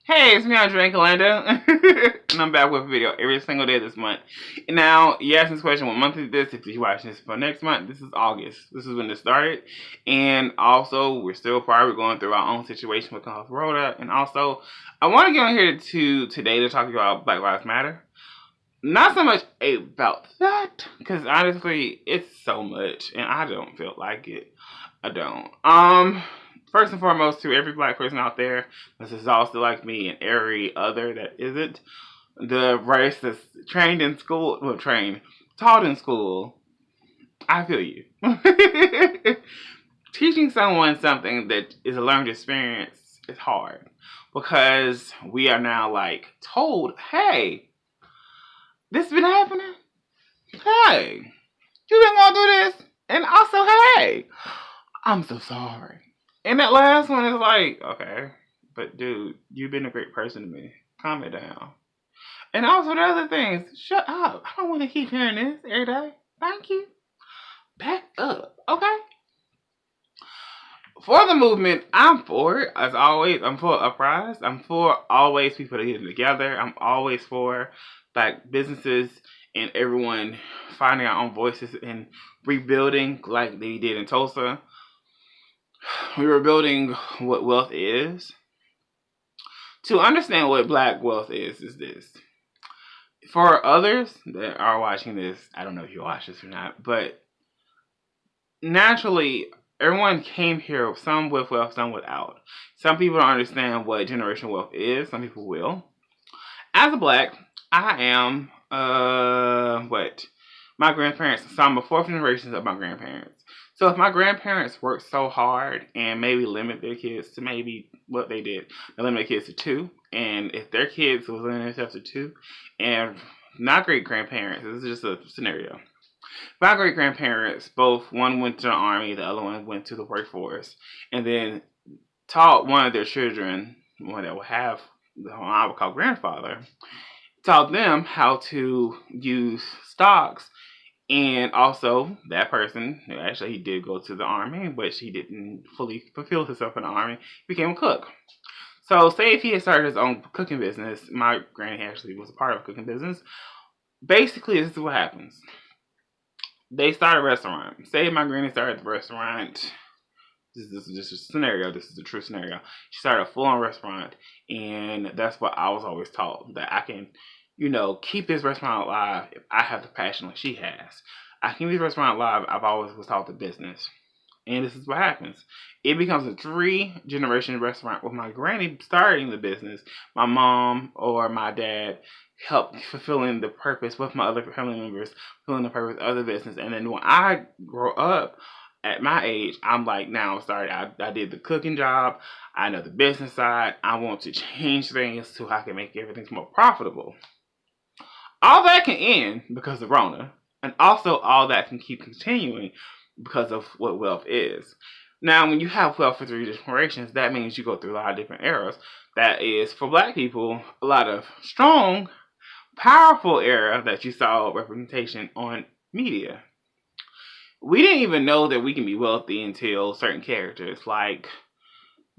Hey, it's me, Jermaine Callando, and I'm back with a video every single day this month. And now, you asked this question, what month is this? If you're watching this for next month, this is August. This is when it started. And also, we're still probably going through our own situation with Corona. And also, I want to get on here today to talk about Black Lives Matter. Not so much about that, because honestly, it's so much, and I don't feel like it. I don't. First and foremost, to every black person out there, this is also like me and every other that isn't, the race that's trained in school, taught in school, I feel you. Teaching someone something that is a learned experience is hard, because we are now like told, hey, this been happening? Hey, you been going through this? And also, hey, I'm so sorry. And that last one is like, okay, but dude, you've been a great person to me. Calm it down. And also the other things, shut up. I don't want to keep hearing this every day. Thank you. Back up, okay? For the movement, I'm for it. As always, I'm for uprise. I'm for always people to get together. I'm always for like businesses and everyone finding our own voices and rebuilding like they did in Tulsa. We were building what wealth is. To understand what black wealth is this. For others that are watching this, I don't know if you watch this or not, but naturally, everyone came here, some with wealth, some without. Some people don't understand what generational wealth is. Some people will. As a black, I am, my grandparents, so I'm a fourth generation of my grandparents. So if my grandparents worked so hard and maybe limit their kids to maybe what they did, they limit their kids to 2, and if their kids was limiting themselves to 2, and my great-grandparents, this is just a scenario, my great-grandparents, both, one went to the army, the other one went to the workforce, and then taught one of their children, one that will have, I would call grandfather, taught them how to use stocks. And also, that person, actually he did go to the army, but he didn't fully fulfill himself in the army, became a cook. So say if he had started his own cooking business, my granny actually was a part of a cooking business, basically this is what happens. They start a restaurant. Say my granny started the restaurant, this is just a scenario, this is a true scenario. She started a full-on restaurant, and that's what I was always taught, that I can, keep this restaurant alive if I have the passion like she has. I can keep this restaurant alive. I've always was taught the business. And this is what happens. It becomes a 3-generation restaurant with my granny starting the business. My mom or my dad helped fulfilling the purpose with my other family members, fulfilling the purpose of the business. And then when I grow up, at my age, I'm like, now I'm starting. I did the cooking job. I know the business side. I want to change things so I can make everything more profitable. All that can end because of Rona, and also all that can keep continuing because of what wealth is. Now, when you have wealth for 3 generations, that means you go through a lot of different eras. That is, for black people, a lot of strong, powerful era that you saw representation on media. We didn't even know that we can be wealthy until certain characters, like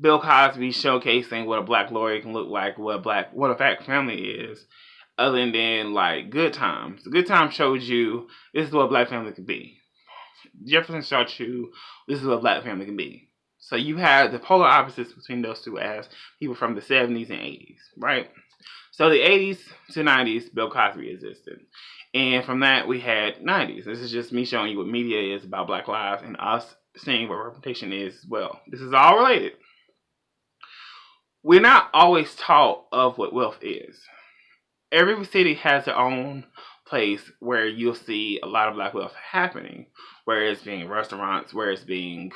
Bill Cosby showcasing what a black lawyer can look like, what a fat family is. Other than like Good Times. The Good Times showed you this is what a black family can be. Jefferson showed you this is what a black family can be. So you have the polar opposites between those two as people from the 70s and 80s, right? So the 80s to 90s, Bill Cosby existed. And from that, we had 90s. This is just me showing you what media is about black lives and us seeing what representation is as well. This is all related. We're not always taught of what wealth is. Every city has their own place where you'll see a lot of black wealth happening, where it's being restaurants, where it's being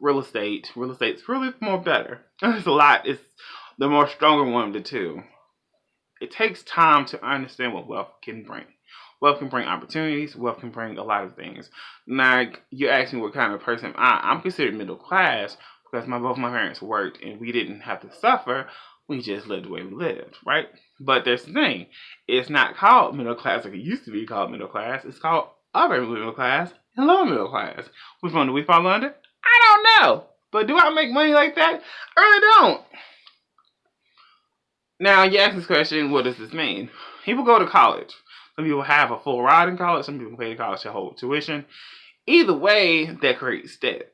real estate. Real estate's really more better. It's a lot. It's the more stronger one of the two. It takes time to understand what wealth can bring. Wealth can bring opportunities. Wealth can bring a lot of things. Like, you asked me what kind of person I'm considered middle class because both my parents worked and we didn't have to suffer. We just lived the way we lived, right? But there's the thing. It's not called middle class like it used to be called middle class. It's called upper middle class and lower middle class. Which one do we fall under? I don't know. But do I make money like that? I really don't. Now, you ask this question, what does this mean? People go to college. Some people have a full ride in college. Some people pay the college their whole tuition. Either way, that creates debt.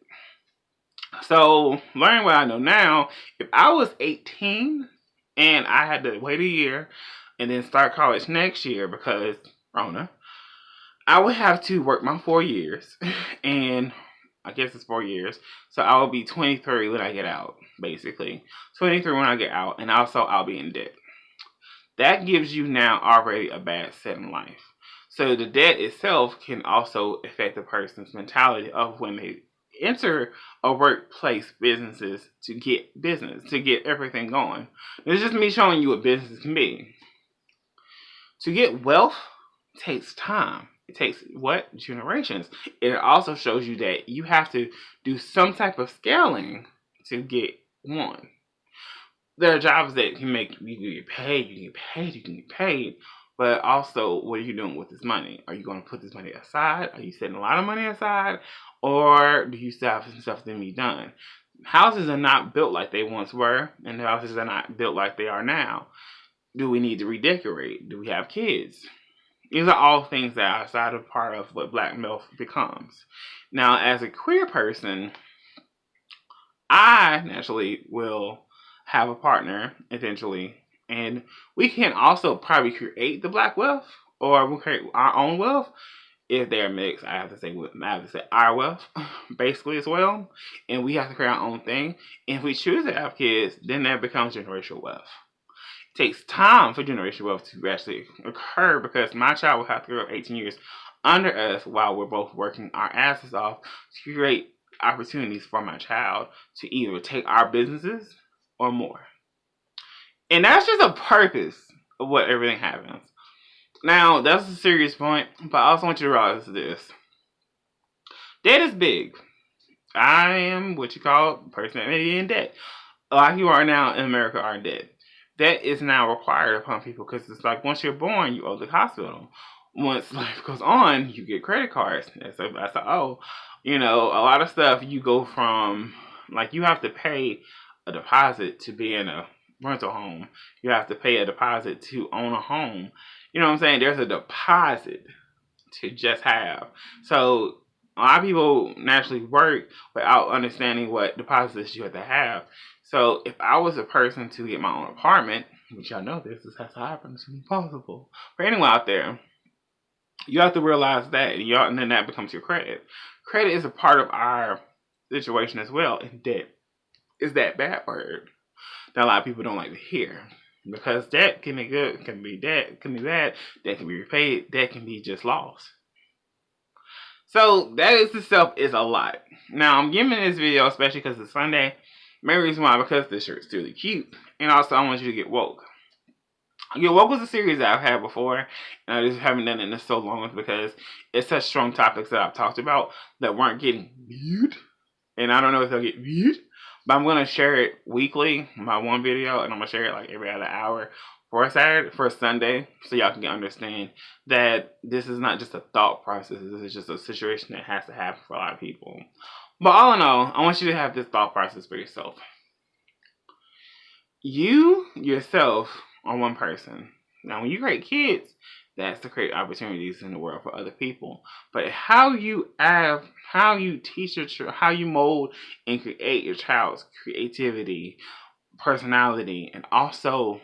So, learning what I know now, if I was 18 and I had to wait a year and then start college next year because Rona, I would have to work my 4 years. And I guess it's 4 years. So I will be 23 when I get out, basically. 23 when I get out, and also I'll be in debt. That gives you now already a bad set in life. So the debt itself can also affect the person's mentality of when they enter a workplace businesses to get business, to get everything going. It's just me showing you what business can be. To get wealth takes time. It takes what? Generations. It also shows you that you have to do some type of scaling to get one. There are jobs that can make you get paid, you can get paid, but also what are you doing with this money? Are you going to put this money aside? Are you setting a lot of money aside? Or do you still have some stuff to be done? Houses are not built like they once were, and houses are not built like they are now. Do we need to redecorate? Do we have kids? These are all things that are outside of part of what black wealth becomes. Now, as a queer person, I naturally will have a partner eventually, and we can also probably create the black wealth, or we'll create our own wealth. If they're mixed, I have to say our wealth, basically, as well. And we have to create our own thing. And if we choose to have kids, then that becomes generational wealth. It takes time for generational wealth to actually occur because my child will have to grow 18 years under us while we're both working our asses off to create opportunities for my child to either take our businesses or more. And that's just a purpose of what everything happens. Now, that's a serious point, but I also want you to realize this. Debt is big. I am what you call a person that may be in debt. A lot of people are now in America are in debt. Debt is now required upon people because it's like once you're born, you owe the hospital. Once life goes on, you get credit cards. You know, a lot of stuff you go from, like you have to pay a deposit to be in a rental home. You have to pay a deposit to own a home. You know what I'm saying? There's a deposit to just have. So a lot of people naturally work without understanding what deposits you have to have. So if I was a person to get my own apartment, which y'all know this has to happen, it's impossible. For anyone out there, you have to realize that, and then that becomes your credit. Credit is a part of our situation as well, and debt is that bad word that a lot of people don't like to hear. Because debt can be good, can be debt, can be bad, debt can be repaid, debt can be just lost. So that is itself is a lot. Now I'm giving this video especially because it's Sunday. Main reason why, because this shirt's really cute. And also I want you to get woke. Get Woke was a series that I've had before, and I just haven't done it in so long because it's such strong topics that I've talked about that weren't getting viewed. And I don't know if they'll get viewed, but I'm going to share it weekly, my one video, and I'm going to share it like every other hour for Sunday, so y'all can understand that this is not just a thought process, this is just a situation that has to happen for a lot of people. But all in all, I want you to have this thought process for yourself. You, yourself, are one person. Now, when you create kids, that's to create opportunities in the world for other people. But how you teach your child, how you mold and create your child's creativity, personality, and also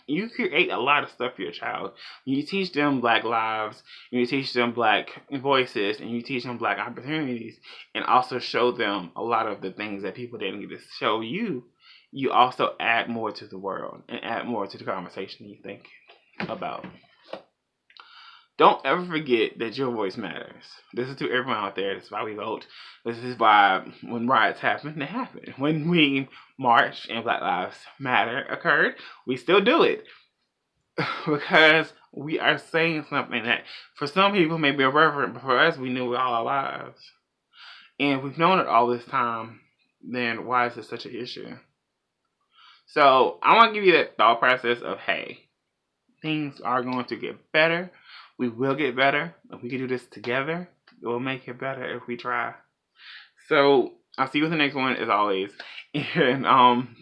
you create a lot of stuff for your child. You teach them black lives, you teach them black voices, and you teach them black opportunities, and also show them a lot of the things that people didn't get to show you. You also add more to the world and add more to the conversation you think about. Don't ever forget that your voice matters. This is to everyone out there. This is why we vote. This is why when riots happen, they happen. When we march and Black Lives Matter occurred, we still do it. Because we are saying something that for some people may be irreverent, but for us, we knew it all our lives. And if we've known it all this time, then why is it such an issue? So I want to give you that thought process of, hey, things are going to get better. We will get better. If we can do this together, it will make it better if we try. So I'll see you with the next one as always. And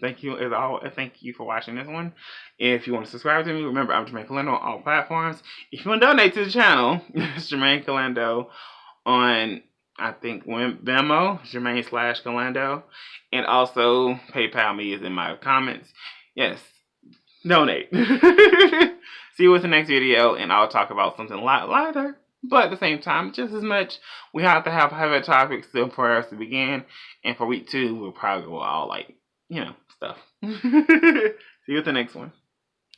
thank you for watching this one. If you want to subscribe to me, remember I'm Jermaine Callando on all platforms. If you want to donate to the channel, it's Jermaine Callando on, I think, Venmo, Jermaine /Callando. And also PayPal me is in my comments. Yes, donate. See you with the next video, and I'll talk about something a lot lighter, but at the same time, just as much. We have to have heavy topics still for us to begin, and for week 2, we'll probably go all, like, stuff. See you with the next one.